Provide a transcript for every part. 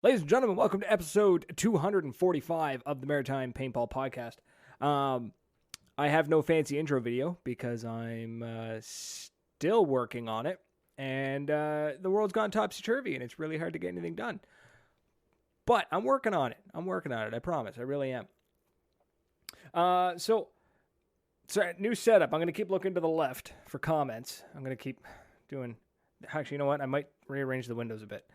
Ladies and gentlemen, welcome to episode 245 of the Maritime Paintball Podcast. I have no fancy intro video because I'm still working on it, and the world's gone topsy-turvy, and it's really hard to get anything done. But I'm working on it. I promise. I really am. So new setup. I'm going to keep looking to the left for comments. I'm going to keep doing... Actually, you know what? I might rearrange the windows a bit.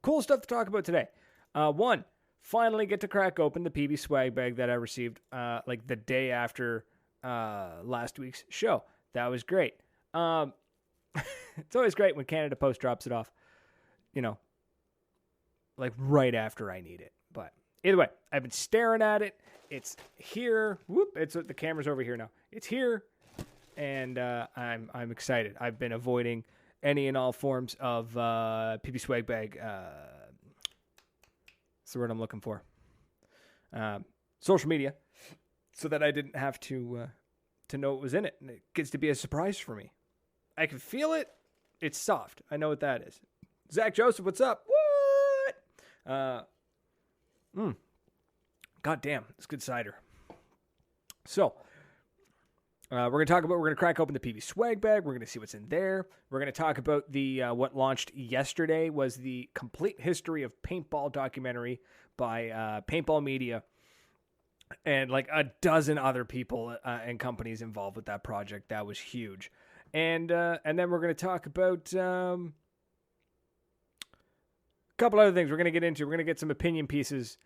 Cool stuff to talk about today. One, finally get to crack open the PB swag bag that I received like the day after last week's show. That was great. It's always great when Canada Post drops it off, like right after I need it. But either way, I've been staring at it. It's here. The camera's over here now. It's here, and I'm excited. I've been avoiding any and all forms of PB swag bag. That's the word I'm looking for. Social media, so that I didn't have to know what was in it. And it gets to be a surprise for me. I can feel it. It's soft. I know what that is. Zach Joseph, what's up? What? God damn, it's good cider. So, we're going to crack open the PB swag bag. We're going to see what's in there. We're going to talk about the what launched yesterday was the complete history of paintball documentary by Paintball Media and like a dozen other people and companies involved with that project. That was huge. And then we're going to talk about a couple other things we're going to get into. We're going to get some opinion pieces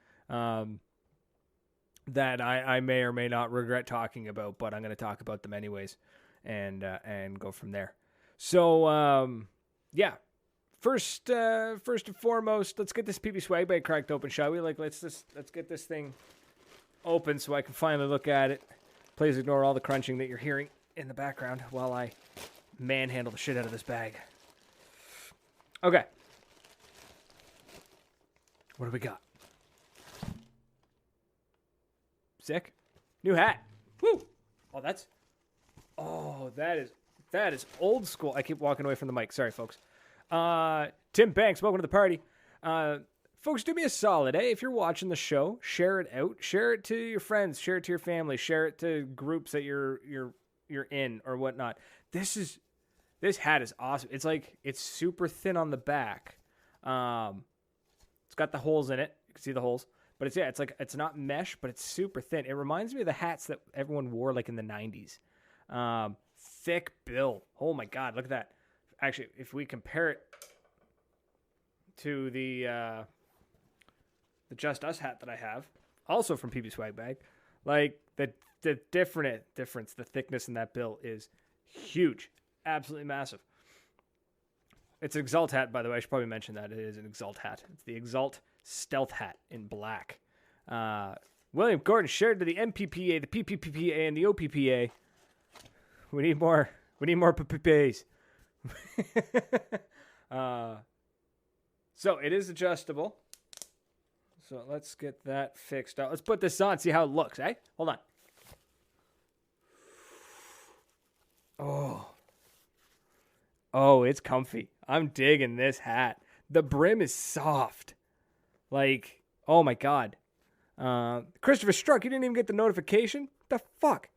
that I may or may not regret talking about, but I'm going to talk about them anyways, and go from there. So, yeah. First and foremost, let's get this PB swag bag cracked open, shall we? Let's get this thing open so I can finally look at it. Please ignore all the crunching that you're hearing in the background while I manhandle the shit out of this bag. Okay. What do we got? Sick. New hat. Woo! That is old school. I keep walking away from the mic. Sorry, folks. Tim Banks, welcome to the party. Folks, do me a solid, eh? If you're watching the show, share it out. Share it to your friends. Share it to your family. Share it to groups that you're in or whatnot. This hat is awesome. It's super thin on the back. It's got the holes in it. You can see the holes. But it's not mesh, but it's super thin. It reminds me of the hats that everyone wore like in the 90s. Thick bill. Oh my God, look at that. Actually, if we compare it to the Just Us hat that I have, also from PB Swag Bag, like the difference, the thickness in that bill is huge. Absolutely massive. It's an Exalt hat, by the way. I should probably mention that. It is an Exalt hat. It's the Exalt Stealth hat in black. William Gordon shared to the MPPA, the PPPA, and the OPPA. We need more PPPAs. So it is adjustable. So let's get that fixed out. Let's put this on, see how it looks, eh? Hold on. Oh, it's comfy. I'm digging this hat. The brim is soft. Like, oh my God. Christopher Struck, you didn't even get the notification? What the fuck?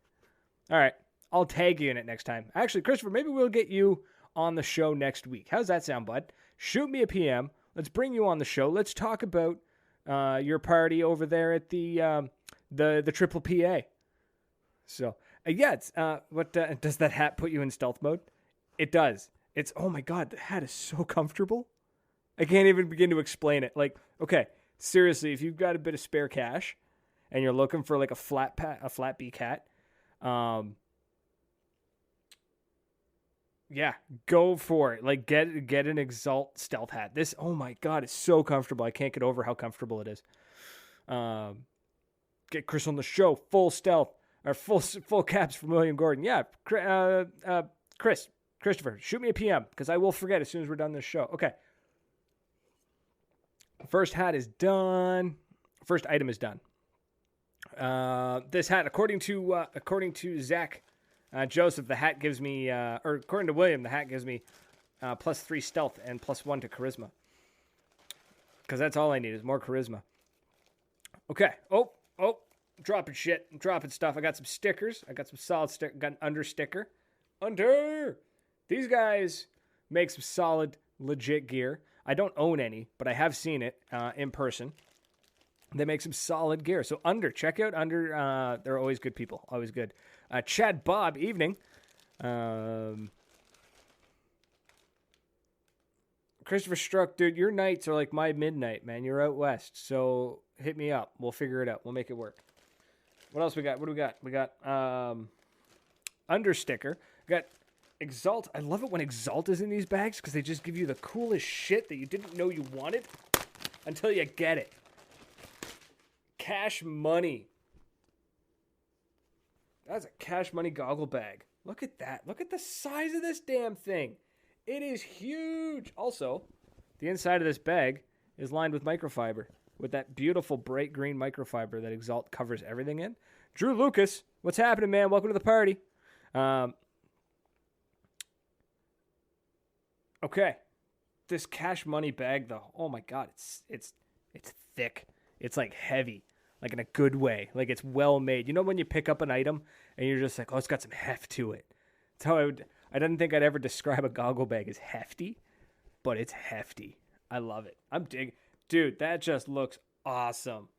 All right, I'll tag you in it next time. Actually, Christopher, maybe we'll get you on the show next week. How's that sound, bud? Shoot me a PM. Let's bring you on the show. Let's talk about your party over there at the Triple PA. So, yeah, it's does that hat put you in stealth mode? It does. It's, oh my God, the hat is so comfortable. I can't even begin to explain it. Like, okay, seriously, if you've got a bit of spare cash and you're looking for like a flat beak hat, yeah, go for it. Like, get an Exalt stealth hat. This, oh my God, it's so comfortable. I can't get over how comfortable it is. Get Chris on the show. Full stealth or full caps from William Gordon. Yeah, Christopher, shoot me a PM because I will forget as soon as we're done this show. Okay. First hat is done. First item is done. This hat, according to Zach Joseph, the hat gives me, or according to William, the hat gives me +3 stealth and +1 to charisma. Because that's all I need is more charisma. Okay. Oh, I'm dropping shit. I'm dropping stuff. I got some stickers. I got some solid sticker. Got an under sticker. Under. These guys make some solid, legit gear. I don't own any, but I have seen it in person. They make some solid gear. So Under, check out Under. They're always good people. Always good. Chad Bob, evening. Christopher Struck, dude, your nights are like my midnight, man. You're out west, so hit me up. We'll figure it out. We'll make it work. What else we got? What do we got? We got Under sticker. We got Exalt. I love it when Exalt is in these bags because they just give you the coolest shit that you didn't know you wanted until you get it. Cash Money. That's a Cash Money goggle bag. Look at that. Look at the size of this damn thing. It is huge. Also, the inside of this bag is lined with microfiber, with that beautiful bright green microfiber that Exalt covers everything in. Drew Lucas, what's happening, man? Welcome to the party. Okay. This Cash Money bag, though, oh my God, it's thick. It's like heavy, like in a good way. Like it's well made. You know when you pick up an item and you're just like, oh, it's got some heft to it. That's how I didn't think I'd ever describe a goggle bag as hefty, but it's hefty. I love it. I'm digging. Dude, that just looks awesome.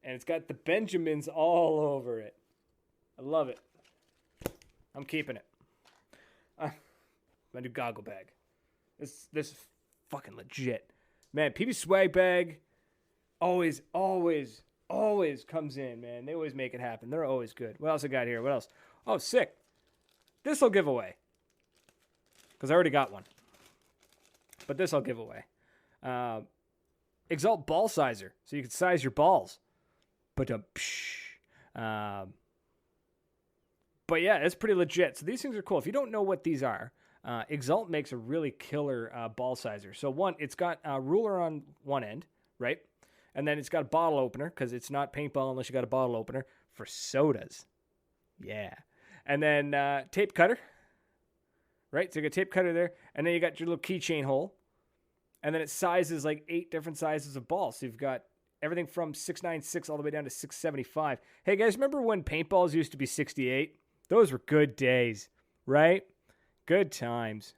And it's got the Benjamins all over it. I love it. I'm keeping it. My new goggle bag. This is fucking legit. Man, PB Swag Bag always comes in, man. They always make it happen. They're always good. What else I got here? What else? Oh, sick. This I'll give away. Because I already got one. But this I'll give away. Exalt Ball Sizer. So you can size your balls. But yeah, it's pretty legit. So these things are cool. If you don't know what these are, Exalt makes a really killer ball sizer. So one, it's got a ruler on one end, right? And then it's got a bottle opener, because it's not paintball unless you got a bottle opener, for sodas. Yeah. And then tape cutter, right? So you got tape cutter there. And then you got your little keychain hole. And then it sizes like 8 different sizes of balls. So you've got everything from 696 all the way down to 675. Hey, guys, remember when paintballs used to be 68? Those were good days, right? Good times.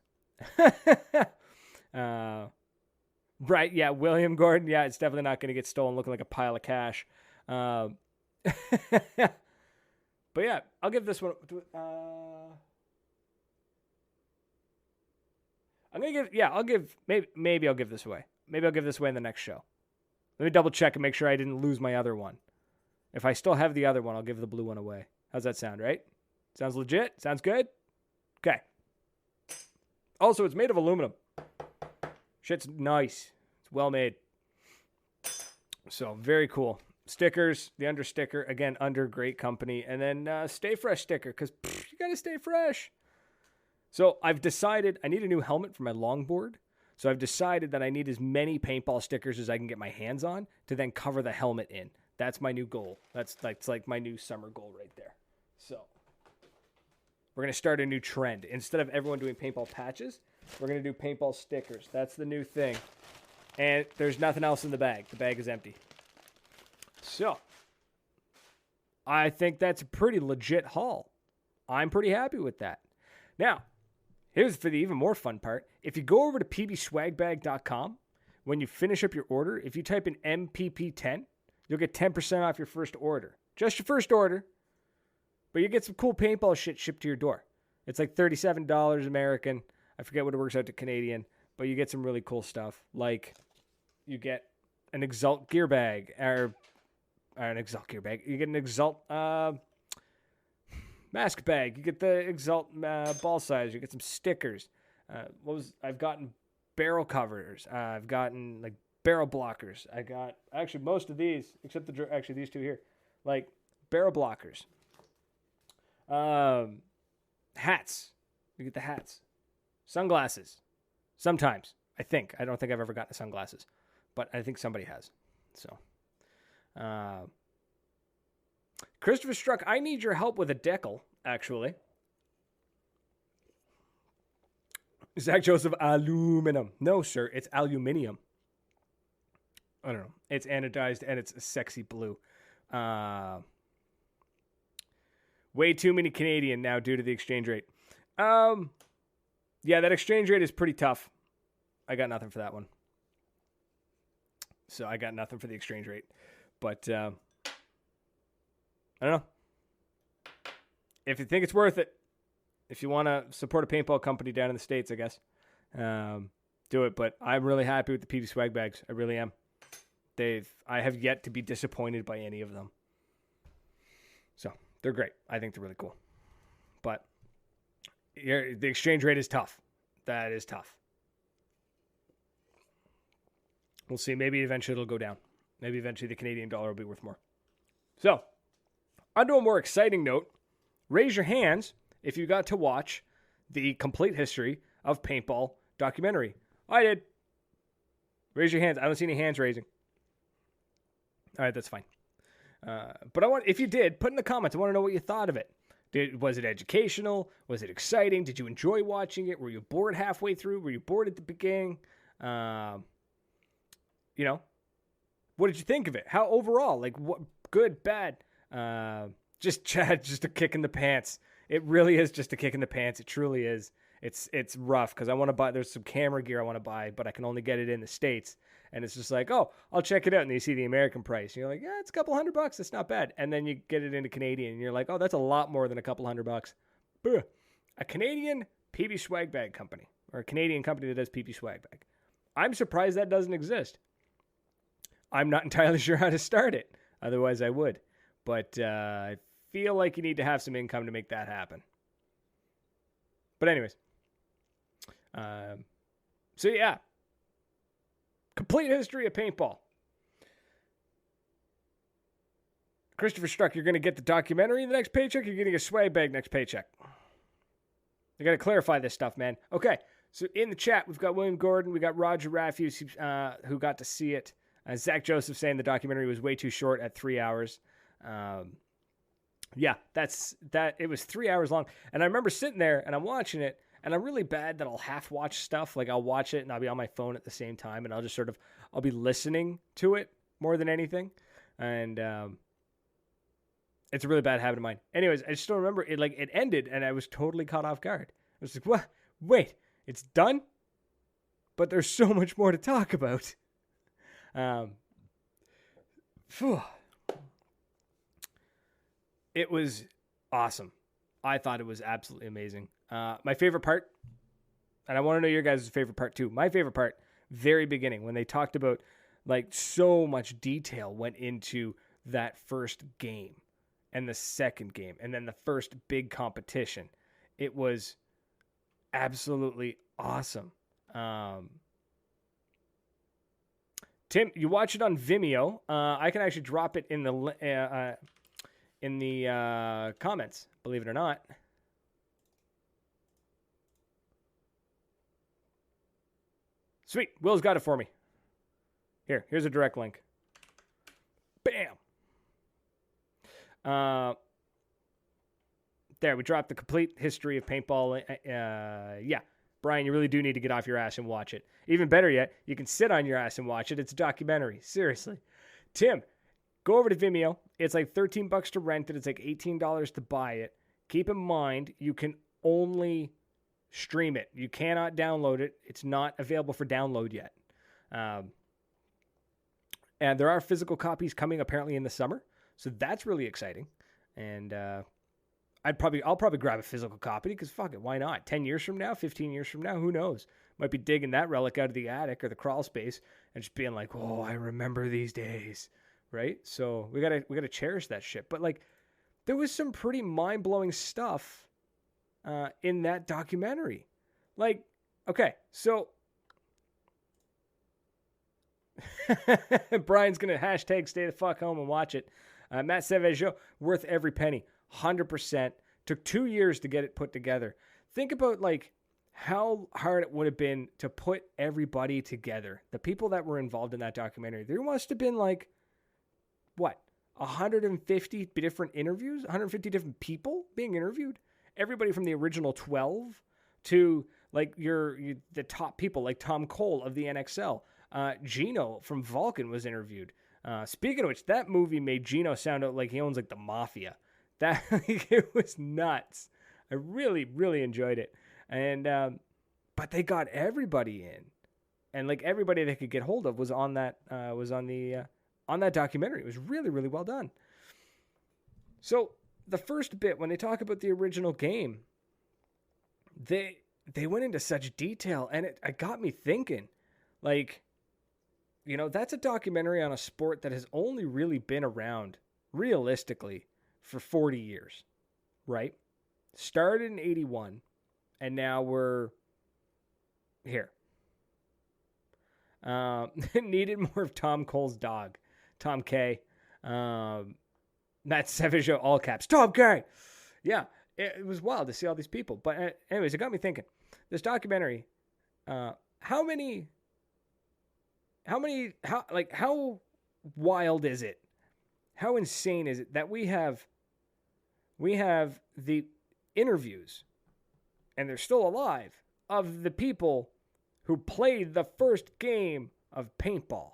Right, yeah, William Gordon. Yeah, it's definitely not going to get stolen looking like a pile of cash. But yeah, I'll give this one. Maybe I'll give this away. Maybe I'll give this away in the next show. Let me double check and make sure I didn't lose my other one. If I still have the other one, I'll give the blue one away. How's that sound, right? Sounds legit? Sounds good? Okay. Also, it's made of aluminum. Shit's nice. It's well made. So, very cool. Stickers, the Under sticker, again, Under, great company. And then Stay Fresh sticker, because you got to stay fresh. So I've decided I need a new helmet for my longboard. So I've decided that I need as many paintball stickers as I can get my hands on to then cover the helmet in. That's my new goal. That's like my new summer goal right there. So we're going to start a new trend. Instead of everyone doing paintball patches, we're going to do paintball stickers. That's the new thing. And there's nothing else in the bag. The bag is empty. So, I think that's a pretty legit haul. I'm pretty happy with that. Now, here's for the even more fun part. If you go over to pbswagbag.com, when you finish up your order, if you type in MPP10, you'll get 10% off your first order. Just your first order. But you get some cool paintball shit shipped to your door. It's like $37 American. I forget what it works out to Canadian. But you get some really cool stuff. Like, you get an Exalt gear bag. Or an Exalt gear bag. You get an Exalt mask bag. You get the Exalt ball size. You get some stickers. I've gotten barrel covers. I've gotten like barrel blockers. I got actually most of these, except these two here, like barrel blockers. Hats. You get the hats. Sunglasses. Sometimes. I don't think I've ever gotten sunglasses, but I think somebody has. So, Christopher Struck, I need your help with a decal, actually. Zach Joseph, aluminum. No, sir, it's aluminium. I don't know. It's anodized and it's a sexy blue. Way too many Canadian now due to the exchange rate. Yeah, that exchange rate is pretty tough. I got nothing for that one. So I got nothing for the exchange rate. But I don't know. If you think it's worth it, if you want to support a paintball company down in the States, I guess, do it. But I'm really happy with the PB swag bags. I really am. I have yet to be disappointed by any of them. So they're great. I think they're really cool. But the exchange rate is tough. That is tough. We'll see. Maybe eventually it'll go down. Maybe eventually the Canadian dollar will be worth more. So, on to a more exciting note. Raise your hands if you got to watch the complete history of paintball documentary. I did. Raise your hands. I don't see any hands raising. All right, that's fine. But if you did, put in the comments. I want to know what you thought of it. Was it educational? Was it exciting? Did you enjoy watching it? Were you bored halfway through? Were you bored at the beginning? What did you think of it? How overall? Like, what? Good, bad? Just a kick in the pants. It really is just a kick in the pants. It truly is. It's rough because I want to buy. There's some camera gear I want to buy, but I can only get it in the States. And it's just like, oh, I'll check it out. And you see the American price. And you're like, yeah, it's a couple $100. It's not bad. And then you get it into Canadian. And you're like, oh, that's a lot more than a couple $100. Buh. A Canadian PB swag bag company. Or a Canadian company that does PB swag bag. I'm surprised that doesn't exist. I'm not entirely sure how to start it. Otherwise, I would. But I feel like you need to have some income to make that happen. But anyways. So yeah. Complete history of paintball. Christopher Struck, you're going to get the documentary in the next paycheck? You're getting a swag bag next paycheck. I got to clarify this stuff, man. Okay, so in the chat, we've got William Gordon. We got Roger Rafuse, who got to see it. Zach Joseph saying the documentary was way too short at 3 hours. Yeah, it was 3 hours long. And I remember sitting there, and I'm watching it, and I'm really bad that I'll half watch stuff. Like I'll watch it and I'll be on my phone at the same time and I'll just I'll be listening to it more than anything. And it's a really bad habit of mine. Anyways, I just don't remember it. Like it ended and I was totally caught off guard. I was like, what? Wait, it's done? But there's so much more to talk about. It was awesome. I thought it was absolutely amazing. My favorite part, and I want to know your guys' favorite part too. My favorite part, very beginning, when they talked about like so much detail went into that first game and the second game and then the first big competition. It was absolutely awesome. Tim, you watch it on Vimeo. I can actually drop it in the comments, believe it or not. Sweet. Will's got it for me. Here's a direct link. Bam. There, we dropped the complete history of paintball. Yeah. Brian, you really do need to get off your ass and watch it. Even better yet, you can sit on your ass and watch it. It's a documentary. Seriously. Tim, go over to Vimeo. It's like $13 to rent it. It's like $18 to buy it. Keep in mind, you can only stream it. You cannot download it. It's not available for download yet. And there are physical copies coming apparently in the summer. So that's really exciting. And I'll probably grab a physical copy because fuck it, why not? 10 years from now, 15 years from now, who knows? Might be digging that relic out of the attic or the crawl space and just being like, oh, I remember these days. Right? So we gotta cherish that shit. But like there was some pretty mind-blowing stuff in that documentary. Like, okay, so Brian's gonna hashtag stay the fuck home and watch it. Matt Savageau, worth every penny. 100%. Took 2 years to get it put together. Think about like how hard it would have been to put everybody together. The people that were involved in that documentary. There must have been like, what, 150 different interviews? 150 different people being interviewed? Everybody from the original 12 to like the top people like Tom Cole of the NXL. Gino from Vulcan was interviewed. Speaking of which, that movie made Gino sound out like he owns like the mafia. That it was nuts. I really, really enjoyed it. And but they got everybody in, and like everybody they could get hold of was on that on that documentary. It was really, really well done. So the first bit, when they talk about the original game, they went into such detail, and it got me thinking, like, you know, that's a documentary on a sport that has only really been around, realistically, for 40 years, right? Started in 81, and now we're here. Needed more of Tom Cole's dog, Tom K. Matt Sevijo, all caps, Tom K. Yeah, it was wild to see all these people. But anyways, it got me thinking. This documentary, how wild is it? How insane is it that we have the interviews, and they're still alive, of the people who played the first game of paintball.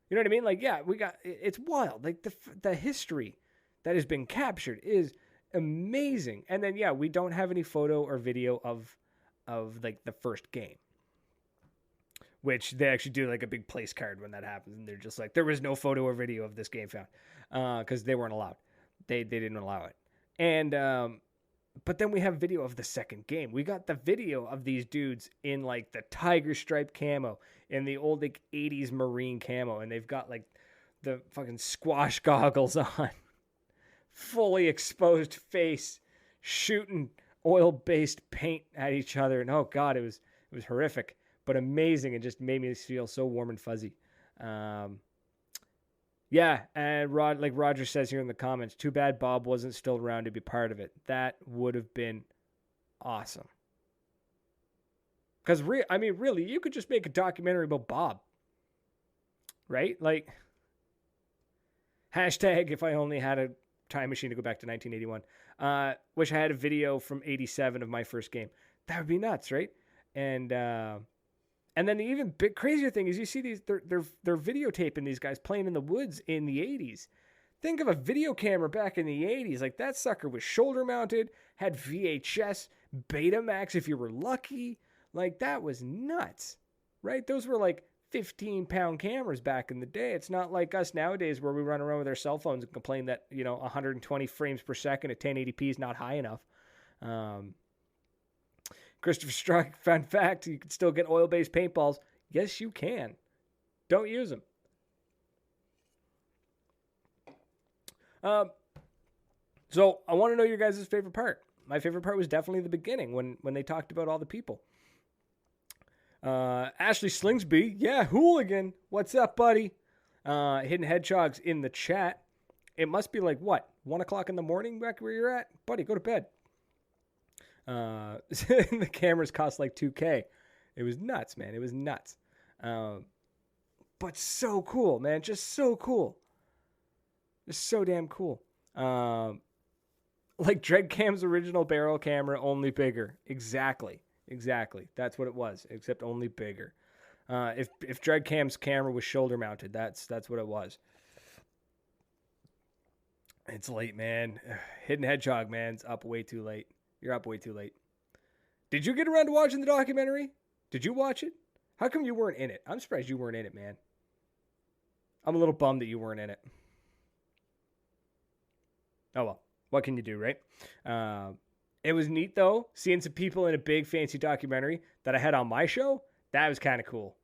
You know what I mean? Like, yeah, it's wild. Like the history that has been captured is amazing. And then, yeah, we don't have any photo or video of like the first game, which they actually do like a big place card when that happens. And they're just like, there was no photo or video of this game found, because they weren't allowed. They didn't allow it. And, but then we have video of the second game. We got the video of these dudes in like the tiger stripe camo, in the old like 80s Marine camo, and they've got like the fucking squash goggles on, fully exposed face, shooting oil-based paint at each other. And oh god, it was horrific, but amazing, and just made me feel so warm and fuzzy. Yeah, and like Roger says here in the comments, too bad Bob wasn't still around to be part of it. That would have been awesome. Because, really, you could just make a documentary about Bob. Right? Like, hashtag if I only had a time machine to go back to 1981. Wish I had a video from 87 of my first game. That would be nuts, right? And then the even big crazier thing is you see these, they're videotaping these guys playing in the woods in the 80s. Think of a video camera back in the 80s. Like, that sucker was shoulder mounted, had VHS, Betamax if you were lucky. Like, that was nuts, right? Those were like 15-pound cameras back in the day. It's not like us nowadays where we run around with our cell phones and complain that, 120 frames per second at 1080p is not high enough. Christopher Struck, fun fact, you can still get oil-based paintballs. Yes, you can. Don't use them. So I want to know your guys' favorite part. My favorite part was definitely the beginning when they talked about all the people. Ashley Slingsby, yeah, hooligan. What's up, buddy? Hidden Hedgehogs in the chat. It must be like, what, 1 o'clock in the morning back where you're at? Buddy, go to bed. The cameras cost like $2,000. It was nuts, man. It was nuts. But so cool, man. Just so cool. Just so damn cool. Like Dreadcam's original barrel camera, only bigger. Exactly. That's what it was, except only bigger. If Dreadcam's camera was shoulder mounted, that's what it was. It's late, man. Hidden Hedgehog, man. It's up way too late. You're up way too late. Did you get around to watching the documentary? Did you watch it? How come you weren't in it? I'm surprised you weren't in it, man. I'm a little bummed that you weren't in it. Oh, well. What can you do, right? It was neat, though, seeing some people in a big, fancy documentary that I had on my show. That was kind of cool.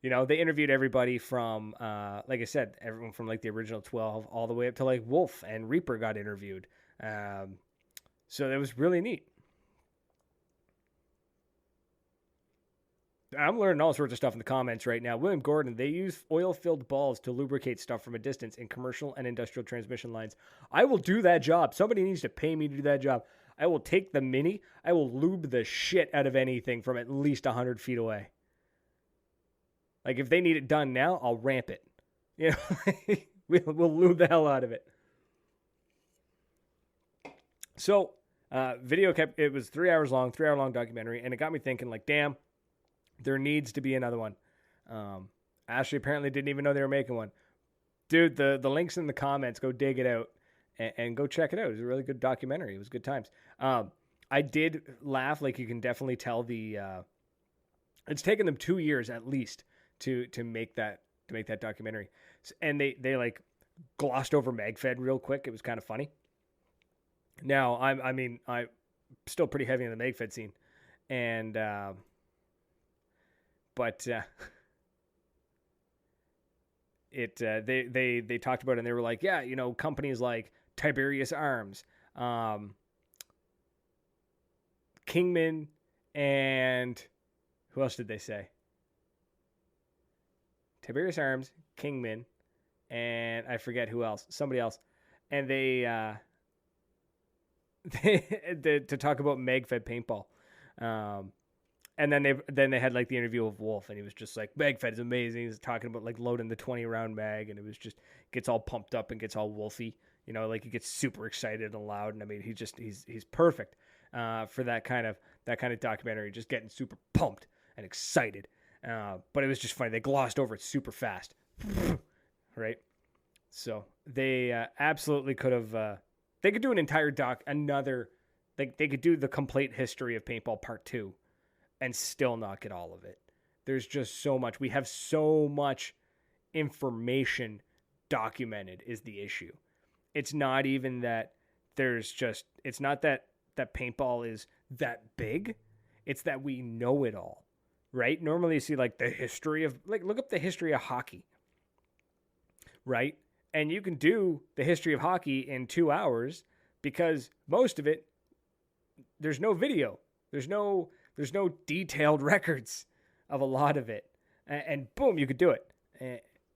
They interviewed everybody from, like I said, everyone from, like, the original 12 all the way up to, like, Wolf and Reaper got interviewed. So that was really neat. I'm learning all sorts of stuff in the comments right now. William Gordon, they use oil-filled balls to lubricate stuff from a distance in commercial and industrial transmission lines. I will do that job. Somebody needs to pay me to do that job. I will take the Mini. I will lube the shit out of anything from at least 100 feet away. Like, if they need it done now, I'll ramp it. We'll lube the hell out of it. So, it was 3 hours long, 3 hour long documentary, and it got me thinking, like, damn, there needs to be another one. Ashley apparently didn't even know they were making one. Dude, the link's in the comments. Go dig it out and go check it out. It was a really good documentary. It was good times. I did laugh. Like, you can definitely tell it's taken them 2 years at least to make that documentary. And they like glossed over MagFed real quick. It was kind of funny. Now, I'm still pretty heavy in the MagFed scene. And, but they talked about it and they were like, yeah, you know, companies like Tiberius Arms, Kingman, and who else did they say? Tiberius Arms, Kingman, and I forget who else, somebody else. And they to talk about MagFed paintball. And then they had like the interview of Wolf, and he was just like, MagFed is amazing. He's talking about like loading the 20 round mag, and it was just gets all pumped up and gets all wolfy, you know, like he gets super excited and loud. And I mean, he's perfect for that kind of documentary, just getting super pumped and excited. But it was just funny. They glossed over it super fast, right? So they absolutely could have. They could do an entire they could do the complete history of paintball part 2 and still not get all of it. There's just so much. We have so much information documented is the issue. It's not even that it's not that paintball is that big. It's that we know it all, right? Normally you see like the history of, like, look up the history of hockey, right? And you can do the history of hockey in 2 hours because most of it, there's no video. There's no detailed records of a lot of it. And boom, you could do it.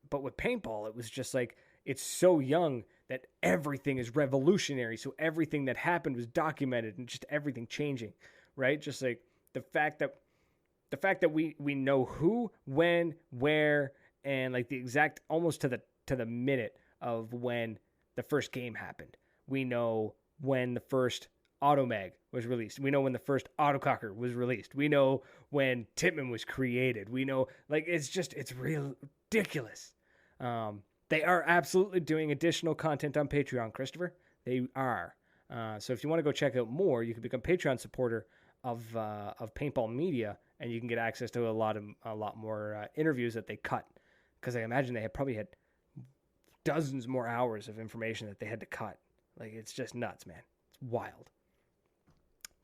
But with paintball, it was just like, it's so young that everything is revolutionary. So everything that happened was documented and just everything changing, right? Just like the fact that we know who, when, where, and like the exact, almost to the minute of when the first game happened. We know when the first Automag was released. We know when the first Autococker was released. We know when Titman was created. We know, like, it's real ridiculous. They are absolutely doing additional content on Patreon, Christopher. They are. So if you want to go check out more, you can become Patreon supporter of Paintball Media, and you can get access to a lot more interviews that they cut. Because I imagine they probably had dozens more hours of information that they had to cut. Like, it's just nuts, man. It's wild.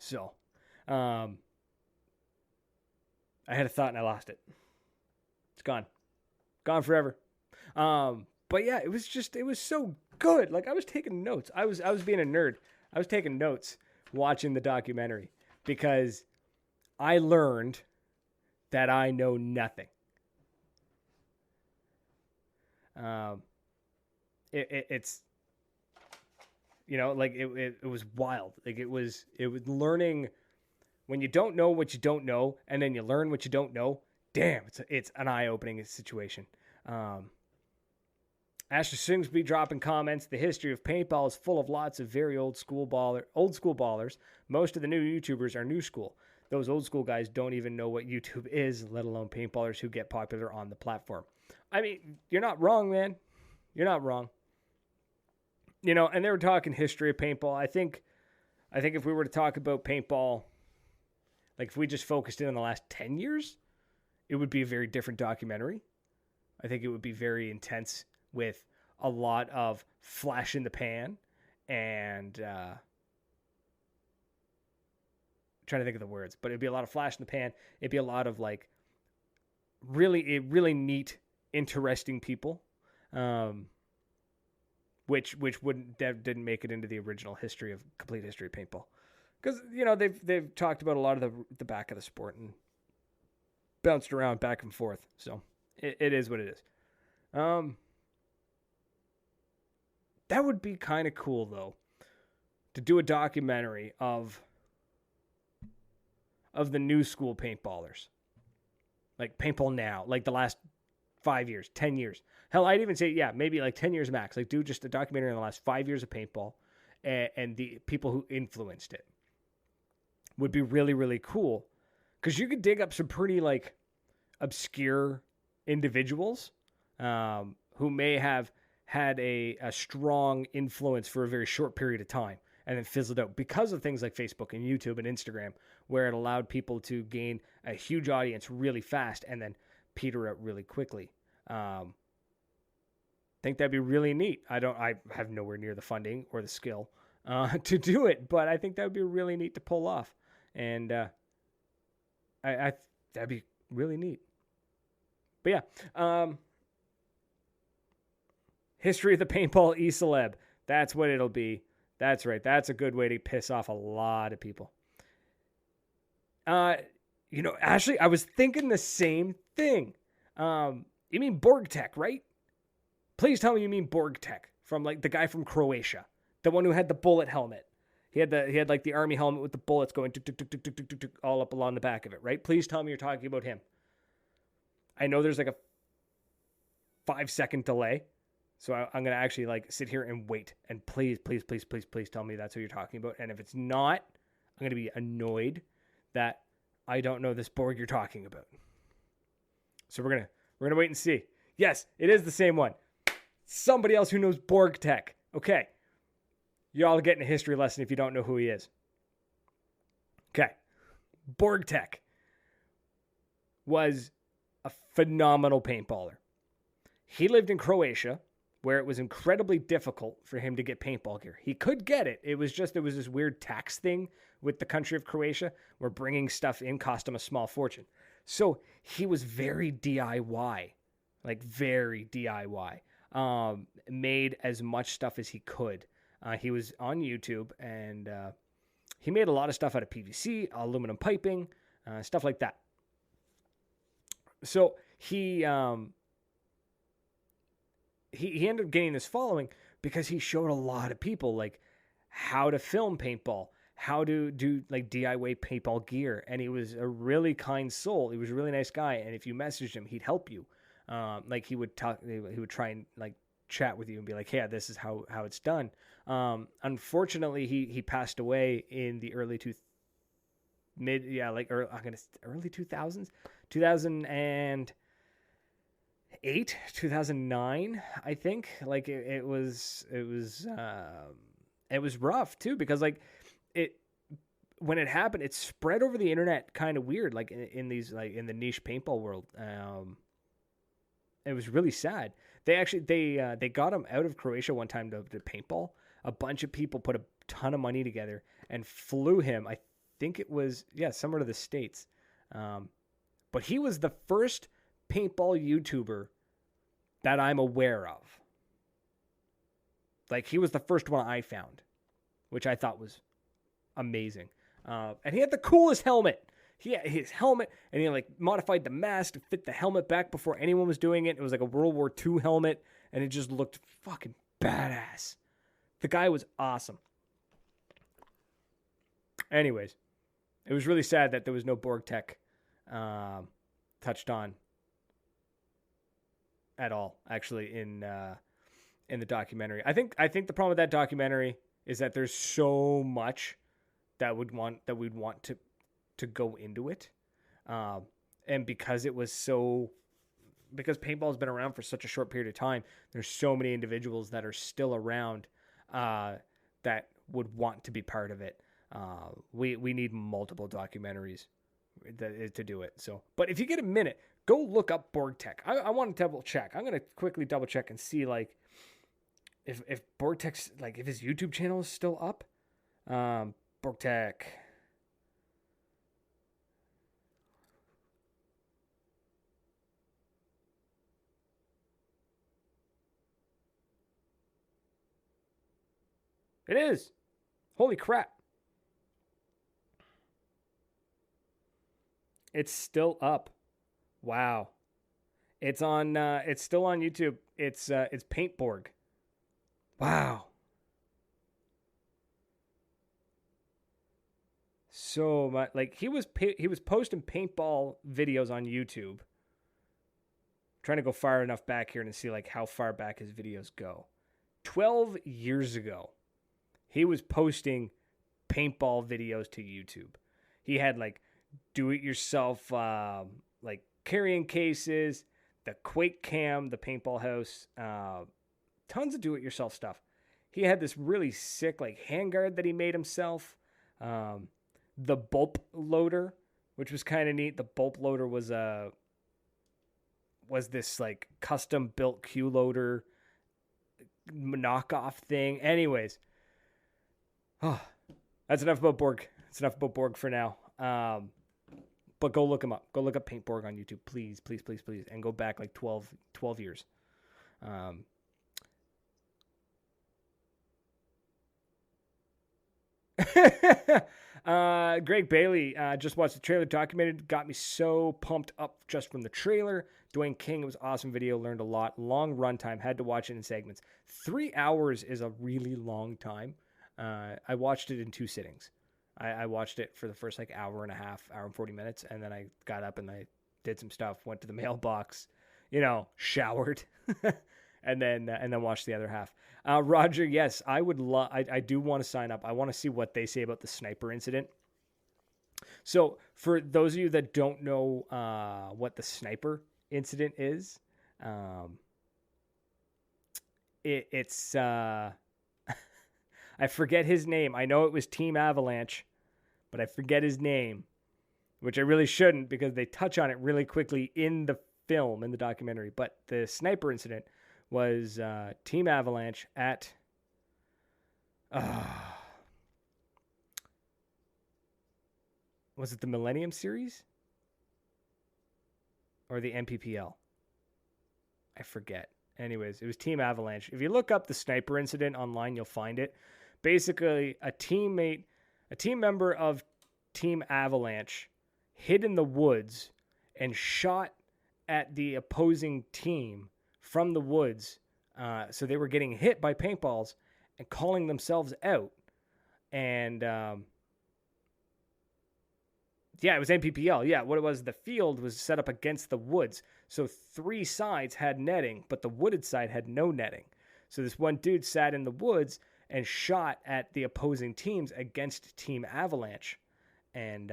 So, I had a thought and I lost it. It's gone forever. But yeah, it was so good. Like, I was taking notes. I was being a nerd. I was taking notes watching the documentary because I learned that I know nothing. It's, you know, like it was wild. Like it was learning when you don't know what you don't know, and then you learn what you don't know. Damn, it's an eye-opening situation. Ashley Singsby dropping comments. The history of paintball is full of lots of very old school ballers. Most of the new YouTubers are new school. Those old school guys don't even know what YouTube is, let alone paintballers who get popular on the platform. I mean, you're not wrong, man. You're not wrong. You know, and they were talking history of paintball. I think if we were to talk about paintball, like if we just focused in on the last 10 years, it would be a very different documentary. I think it would be very intense with a lot of flash in the pan and trying to think of the words, but it'd be a lot of flash in the pan. It'd be a lot of like really neat, interesting people. Which didn't make it into the original complete history of paintball, because you know they've talked about a lot of the back of the sport and bounced around back and forth. So it is what it is. That would be kind of cool though, to do a documentary of the new school paintballers, like paintball now, like the last 5 years, 10 years. Hell, I'd even say, yeah, maybe like 10 years max. Like, do just a documentary on the last 5 years of paintball and the people who influenced it. Would be really, really cool. Because you could dig up some pretty, like, obscure individuals who may have had a strong influence for a very short period of time and then fizzled out because of things like Facebook and YouTube and Instagram, where it allowed people to gain a huge audience really fast and then peter out really quickly. Think that'd be really neat. I have nowhere near the funding or the skill to do it, but I think that would be really neat to pull off. And I that'd be really neat. But yeah, history of the paintball e-celeb. That's what it'll be. That's right. That's a good way to piss off a lot of people. Ashley, I was thinking the same thing. You mean Borg Tech, right? Please tell me you mean Borg Tech, from like the guy from Croatia, the one who had the bullet helmet. He had like the army helmet with the bullets going all up along the back of it, right? Please tell me you're talking about him. I know there's like a 5-second delay, so I'm gonna actually like sit here and wait. And please tell me that's what you're talking about. And if it's not, I'm gonna be annoyed that I don't know this Borg you're talking about. So we're gonna wait and see. Yes, it is the same one. Somebody else who knows Borg Tech. Okay. Y'all getting a history lesson if you don't know who he is. Okay. Borg Tech was a phenomenal paintballer. He lived in Croatia, where it was incredibly difficult for him to get paintball gear. He could get it. It was this weird tax thing with the country of Croatia where bringing stuff in cost him a small fortune. So he was very DIY, like very DIY. Made as much stuff as he could. He was on YouTube, and he made a lot of stuff out of PVC, aluminum piping, stuff like that. So he ended up getting this following because he showed a lot of people like how to film paintball, how to do like DIY paintball gear, and he was a really kind soul. He was a really nice guy, and if you messaged him, he'd help you. Like he would try and like chat with you and be like, "Yeah, this is how it's done." Unfortunately, he passed away in the early 2000s, 2008, 2009, I think. Like it was rough too, because like when it happened, it spread over the internet kind of weird, like in the niche paintball world. It was really sad. They got him out of Croatia one time to paintball. A bunch of people put a ton of money together and flew him. I think it was somewhere to the States. But he was the first paintball YouTuber that I'm aware of. Like he was the first one I found, which I thought was amazing. And he had the coolest helmet. He had his helmet, and he like modified the mask to fit the helmet back before anyone was doing it. It was like a World War II helmet, and it just looked fucking badass. The guy was awesome. Anyways, it was really sad that there was no Borg Tech touched on at all, actually, in the documentary. I think the problem with that documentary is that there's so much that we'd want to go into it, and because paintball has been around for such a short period of time, there's so many individuals that are still around that would want to be part of it. We need multiple documentaries to do it. So, but if you get a minute, go look up Borg Tech. I want to double check. I'm gonna quickly double check and see like if Borg Tech's like if his YouTube channel is still up. Borg Tech. It is. Holy crap. It's still up. Wow. It's on it's still on YouTube. It's Paintborg. Wow. So much, like he was posting paintball videos on YouTube. I'm trying to go far enough back here and see like how far back his videos go. 12 years ago. He was posting paintball videos to YouTube. He had like do-it-yourself like carrying cases. the Quake Cam, the Paintball House, tons of do-it-yourself stuff. He had this really sick like handguard that he made himself. The bulb loader, which was kind of neat. The bulb loader was this like custom built Q loader knockoff thing. Anyways, that's enough about Borg. That's enough about Borg for now. But go look him up. Go look up Paintborg on YouTube, please, please, please, please, and go back like 12 years. Greg Bailey just watched the trailer. Documented, got me so pumped up just from the trailer. Dwayne King, it was awesome video, learned a lot. Long runtime, had to watch it in segments. 3 hours is a really long time. I watched it in 2 sittings. I watched it for the first like hour and a half, hour and 40 minutes, and then I got up and I did some stuff, went to the mailbox, showered, and then watched the other half. Roger, yes, I would love. I do want to sign up. I want to see what they say about the sniper incident. So for those of you that don't know what the sniper incident is, it's I forget his name. I know it was Team Avalanche, but I forget his name, which I really shouldn't because they touch on it really quickly in the film, in the documentary. But the sniper incident was Team Avalanche at was it the Millennium Series or the MPPL? I forget. Anyways, it was Team Avalanche. If you look up the sniper incident online, you'll find it. Basically, a team member of Team Avalanche hid in the woods and shot at the opposing team from the woods. So they were getting hit by paintballs and calling themselves out. And it was MPPL. Yeah, what it was, the field was set up against the woods. So 3 sides had netting, but the wooded side had no netting. So this one dude sat in the woods and shot at the opposing teams against Team Avalanche. And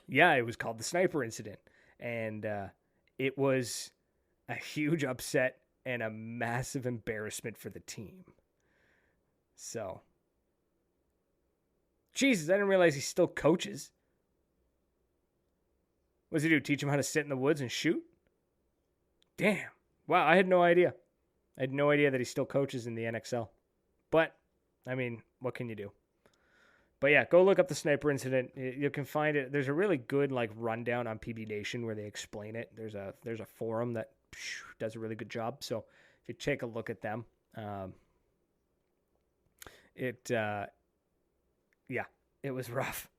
it was called the sniper incident. And it was a huge upset and a massive embarrassment for the team. So, Jesus, I didn't realize he still coaches. What does he do? Teach him how to sit in the woods and shoot? Damn. Wow, I had no idea. I had no idea that he still coaches in the NXL. But, I mean, what can you do? But yeah, go look up the sniper incident. You can find it. There's a really good rundown on PB Nation where they explain it. There's a forum that does a really good job. So if you take a look at them, it was rough.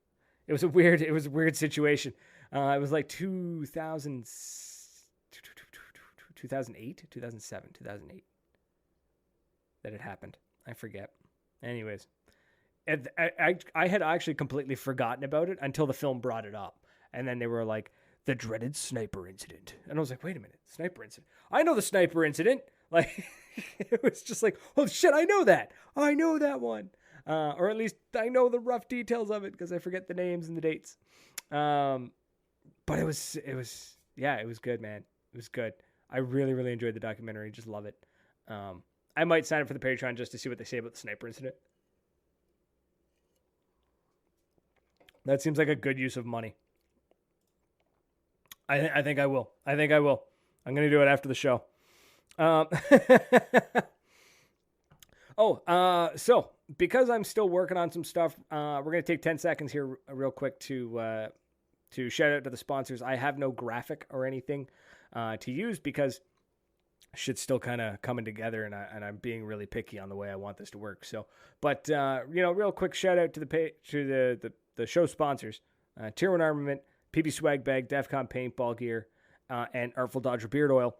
It was a weird situation. It was like 2008, 2007, 2008 that it happened. I forget. Anyways, I had actually completely forgotten about it until the film brought it up. And then they were like, the dreaded sniper incident. And I was like, wait a minute, sniper incident. I know the sniper incident. Like, it was just like, oh shit, I know that. I know that one. Or at least I know the rough details of it because I forget the names and the dates. But it was good, man. It was good. I really, really enjoyed the documentary. Just love it. I might sign up for the Patreon just to see what they say about the sniper incident. That seems like a good use of money. I think I will. I'm going to do it after the show. So because I'm still working on some stuff, we're going to take 10 seconds here real quick to shout out to the sponsors. I have no graphic or anything to use because shit's still kind of coming together, and I'm being really picky on the way I want this to work. So, but real quick shout out to the show sponsors: Tier 1 Armament, PB Swag Bag, DEFCON Paintball Gear, and Artful Dodger Beard Oil.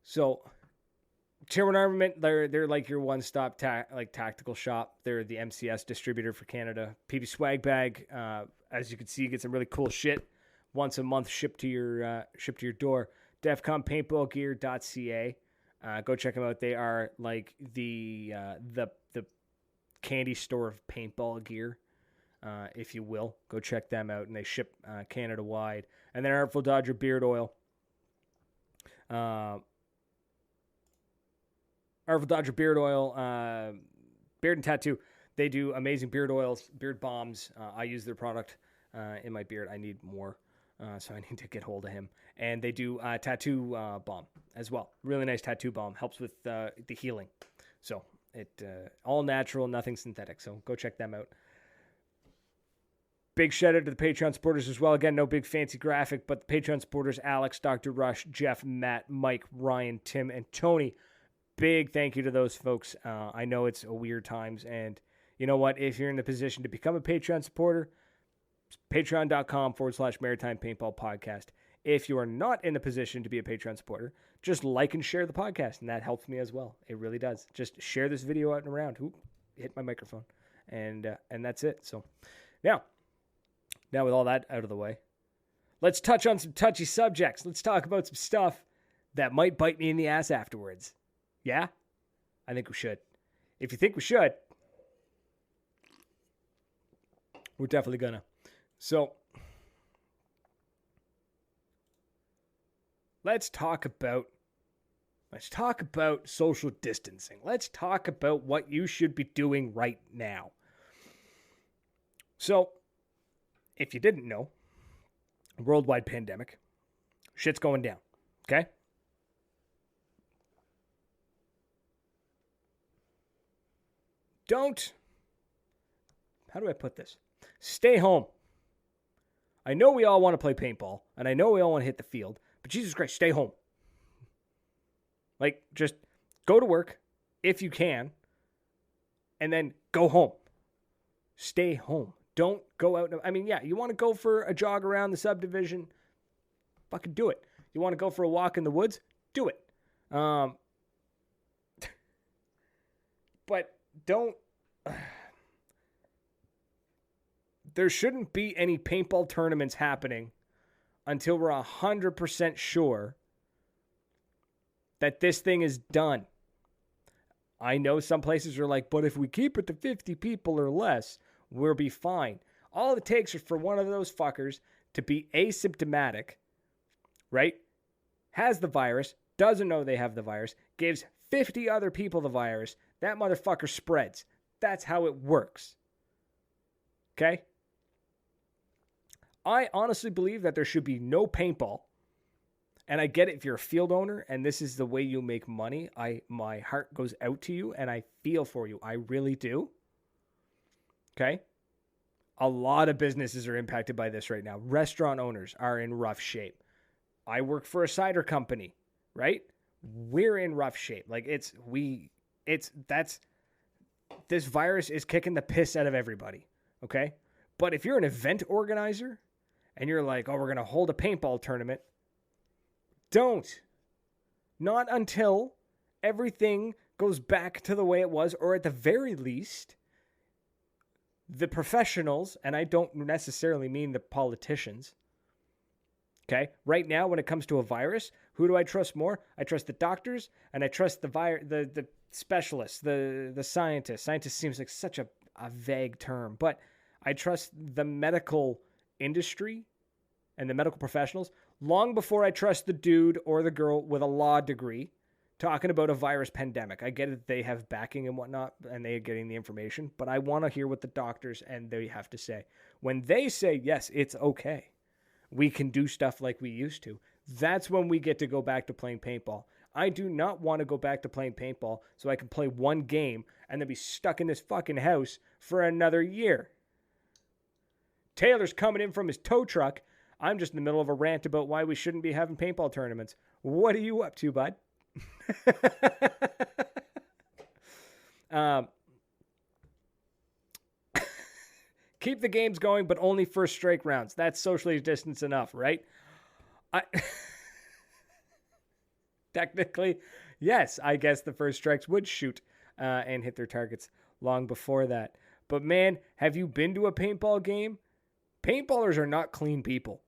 So, Tier 1 Armament, they're like your one-stop tactical shop. They're the MCS distributor for Canada. PB Swag Bag, as you can see, you get some really cool shit once a month shipped to your door. DEFCONPaintballgear.ca. Go check them out. They are like the candy store of paintball gear, if you will. Go check them out, and they ship Canada-wide. And then Artful Dodger Beard Oil. Artful Dodger Beard Oil, Beard and Tattoo. They do amazing beard oils, beard balms. I use their product in my beard. I need more, so I need to get hold of him. And they do tattoo balm as well. Really nice tattoo balm. Helps with the healing. So it all natural, nothing synthetic. So go check them out. Big shout out to the Patreon supporters as well. Again, no big fancy graphic, but the Patreon supporters, Alex, Dr. Rush, Jeff, Matt, Mike, Ryan, Tim, and Tony. Big thank you to those folks. I know it's a weird times, and you know what? If you're in the position to become a Patreon supporter, patreon.com/Maritime Paintball Podcast. If you are not in the position to be a Patreon supporter, just like and share the podcast, and that helps me as well. It really does. Just share this video out and around. Ooh, hit my microphone, and that's it. So now with all that out of the way, let's touch on some touchy subjects. Let's talk about some stuff that might bite me in the ass afterwards. Yeah? I think we should. If you think we should, we're definitely gonna. So, let's talk about social distancing. Let's talk about what you should be doing right now. So, if you didn't know, worldwide pandemic, shit's going down, okay? How do I put this? Stay home. I know we all want to play paintball, and I know we all want to hit the field, but Jesus Christ, stay home. Like, just go to work if you can, and then go home. Stay home. Don't go out. I mean, yeah, you want to go for a jog around the subdivision, fucking do it. You want to go for a walk in the woods? Do it. But don't... There shouldn't be any paintball tournaments happening until we're 100% sure that this thing is done. I know some places are like, but if we keep it to 50 people or less, we'll be fine. All it takes is for one of those fuckers to be asymptomatic, right? Has the virus, doesn't know they have the virus, gives 50 other people the virus, that motherfucker spreads. That's how it works. Okay? I honestly believe that there should be no paintball. And I get it if you're a field owner and this is the way you make money. My heart goes out to you and I feel for you. I really do. Okay? A lot of businesses are impacted by this right now. Restaurant owners are in rough shape. I work for a cider company, right? We're in rough shape. Like this virus is kicking the piss out of everybody. Okay? But if you're an event organizer and you're like, oh, we're going to hold a paintball tournament, don't. Not until everything goes back to the way it was, or at the very least, the professionals, and I don't necessarily mean the politicians, okay? Right now, when it comes to a virus, who do I trust more? I trust the doctors, and I trust the specialists, the scientists. Scientist seems like such a vague term, but I trust the medical industry and the medical professionals long before I trust the dude or the girl with a law degree talking about a virus pandemic. I get it, they have backing and whatnot, and they are getting the information, but I want to hear what the doctors and they have to say. When they say, yes, it's okay, we can do stuff like we used to, that's when we get to go back to playing paintball. I do not want to go back to playing paintball so I can play one game and then be stuck in this fucking house for another year. Taylor's coming in from his tow truck. I'm just in the middle of a rant about why we shouldn't be having paintball tournaments. What are you up to, bud? Keep the games going, but only first strike rounds. That's socially distanced enough, right? Technically, yes, I guess the first strikes would shoot and hit their targets long before that. But man, have you been to a paintball game? Paintballers are not clean people.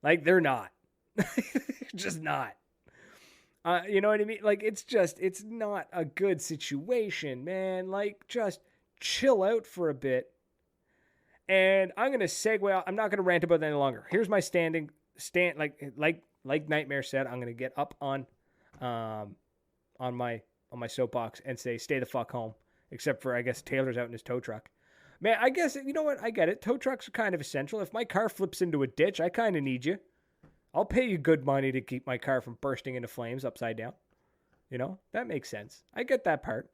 Like, they're not. Just not. You know what I mean? Like, it's not a good situation, man. Like, just chill out for a bit. And I'm going to segue out. I'm not going to rant about that any longer. Here's my stand, like like Nightmare said, I'm gonna get up on my soapbox and say, stay the fuck home. Except for, I guess, Taylor's out in his tow truck. Man, I guess, you know what? I get it. Tow trucks are kind of essential. If my car flips into a ditch, I kind of need you. I'll pay you good money to keep my car from bursting into flames upside down. You know, that makes sense. I get that part.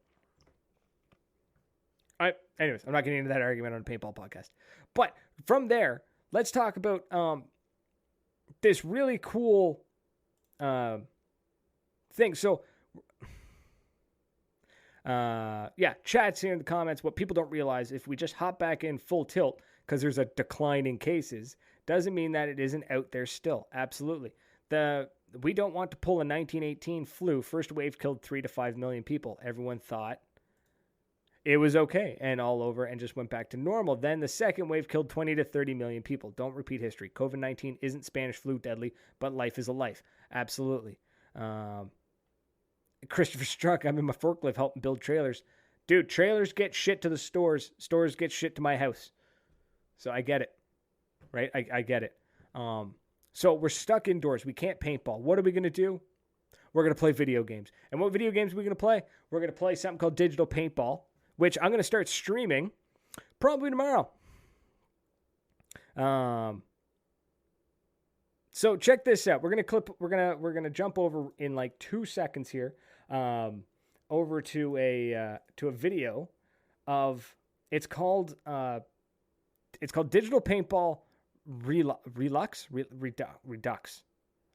Anyways, I'm not getting into that argument on a paintball podcast. But from there, let's talk about this really cool thing. So, chat's here in the comments. What people don't realize, if we just hop back in full tilt because there's a decline in cases, doesn't mean that it isn't out there still. Absolutely. We don't want to pull a 1918 flu. First wave killed 3 to 5 million people. Everyone thought it was okay and all over and just went back to normal. Then the second wave killed 20 to 30 million people. Don't repeat history. COVID-19 isn't Spanish flu deadly, but life is a life. Absolutely. Christopher Struck, I'm in my forklift helping build trailers. Dude, trailers get shit to the stores. Stores get shit to my house. So I get it. Right? I get it. So we're stuck indoors. We can't paintball. What are we going to do? We're going to play video games. And what video games are we going to play? We're going to play something called Digital Paintball, which I'm going to start streaming probably tomorrow. So check this out. We're gonna jump over in like 2 seconds here, over to a video of it's called Digital Paintball Redux.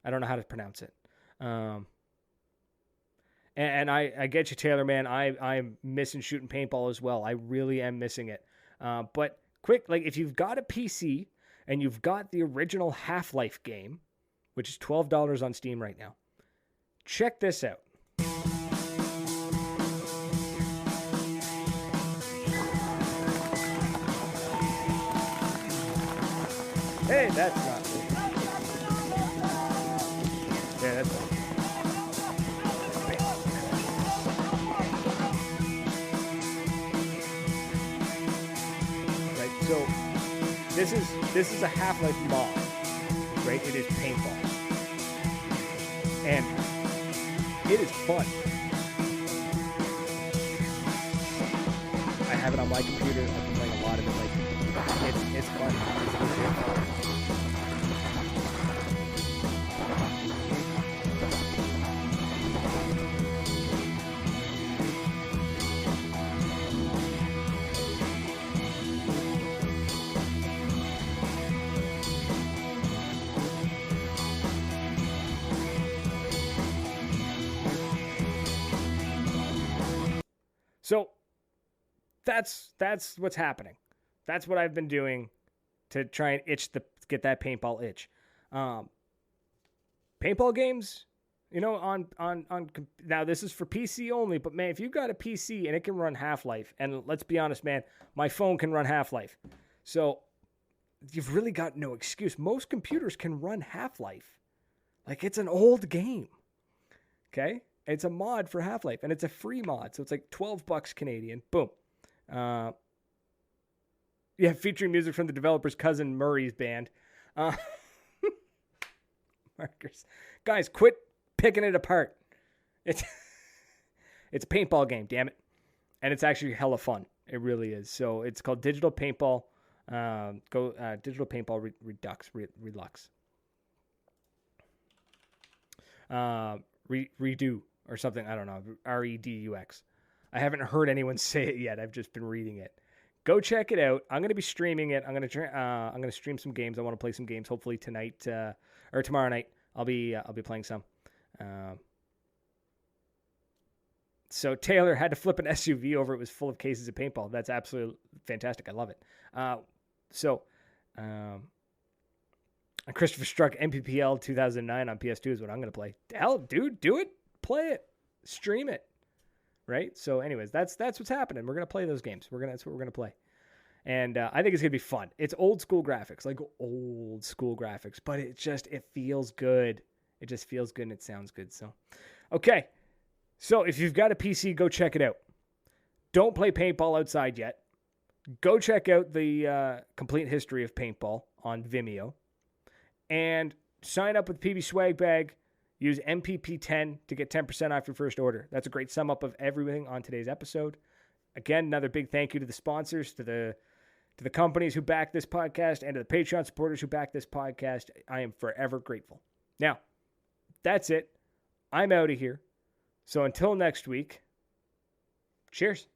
I don't know how to pronounce it. And I get you, Taylor, man. I'm missing shooting paintball as well. I really am missing it. But quick, like if you've got a PC and you've got the original Half-Life game, which is $12 on Steam right now, check this out. Hey, that's not it. Yeah, that's it. So this is a Half-Life mod, right? It is paintball, and it is fun. I have it on my computer. I've been playing a lot of it. Like it's fun. It's legit fun. So that's what's happening. That's what I've been doing to try and get that paintball itch. Paintball games, you know, on now this is for PC only, but man, if you've got a PC and it can run Half-Life, and let's be honest, man, my phone can run Half-Life. So you've really got no excuse. Most computers can run Half-Life. Like, it's an old game. Okay? It's a mod for Half-Life, and it's a free mod, so it's like $12 Canadian. Boom. Yeah, featuring music from the developer's cousin Murray's band. Markers. Guys, quit picking it apart. It's a paintball game, damn it. And it's actually hella fun. It really is. So it's called Digital Paintball. Digital Paintball Redux. Redo. Or something, I don't know, Redux. I haven't heard anyone say it yet. I've just been reading it. Go check it out. I'm going to be streaming it. I'm going to stream some games. I want to play some games. Hopefully tonight or tomorrow night. I'll be playing some. So Taylor had to flip an SUV over. It was full of cases of paintball. That's absolutely fantastic. I love it. Christopher Struck MPPL 2009 on PS2 is what I'm going to play. Hell, dude, do it. Play it, stream it, right? So, anyways, that's what's happening. We're gonna play those games. That's what we're gonna play, and I think it's gonna be fun. It's old school graphics, but it feels good. It just feels good and it sounds good. So, okay. So if you've got a PC, go check it out. Don't play paintball outside yet. Go check out the complete history of paintball on Vimeo, and sign up with PB Swag Bag. Use MPP10 to get 10% off your first order. That's a great sum up of everything on today's episode. Again, another big thank you to the sponsors, to the companies who back this podcast, and to the Patreon supporters who back this podcast. I am forever grateful. Now, that's it. I'm out of here. So until next week, cheers.